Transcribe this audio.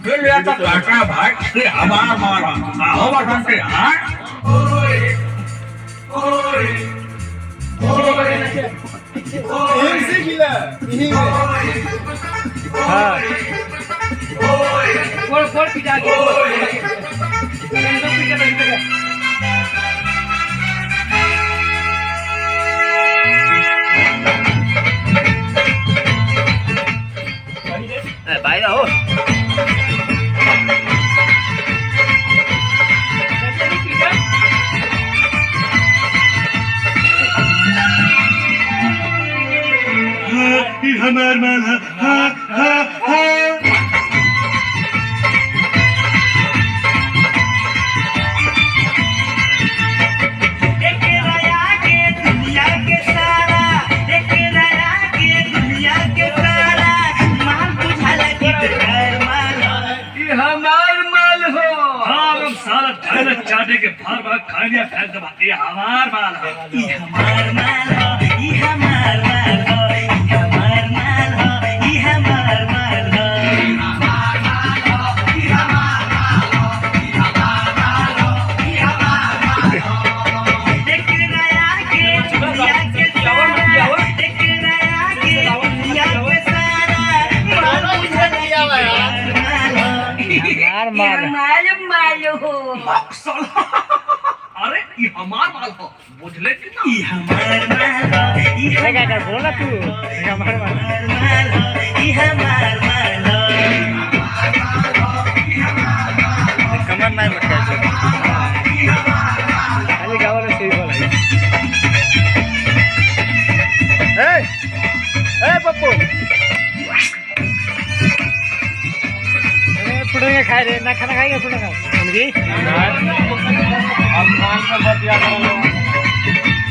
आता काटा भाट से हमार मारा आओ बसंती हाँ यहीं से खिला यहीं में हाँ कोल पिटा के पिटा भाई हो हमार माला हाँ हाँ हाँ चाटे के भार भाग खानिया फैल दबा ये हमार माल है ये हमार माल हो ये हमार माल हो ये हमार माल हो ये हमार माल हो ये हमार माल हो ये हमार माल हो ये हमार माल हो ये हमार माल हो देख रहा के दुनिया के सारा देख रहा के दुनिया के सारा मानो इधर दिया हुआ यार माल हो अरे ये हमार माल हो बुझले कि ना ये हमार माल हो ये क्या कर बोल ना तू हमार माल हो ये हमार माल हो कमर नहीं मटका खाली गावाला सही बोला ए पप्पू पुड़े खाए रे ना खाना खाएगा पुड़े खा समझी अब मान से बतिया करो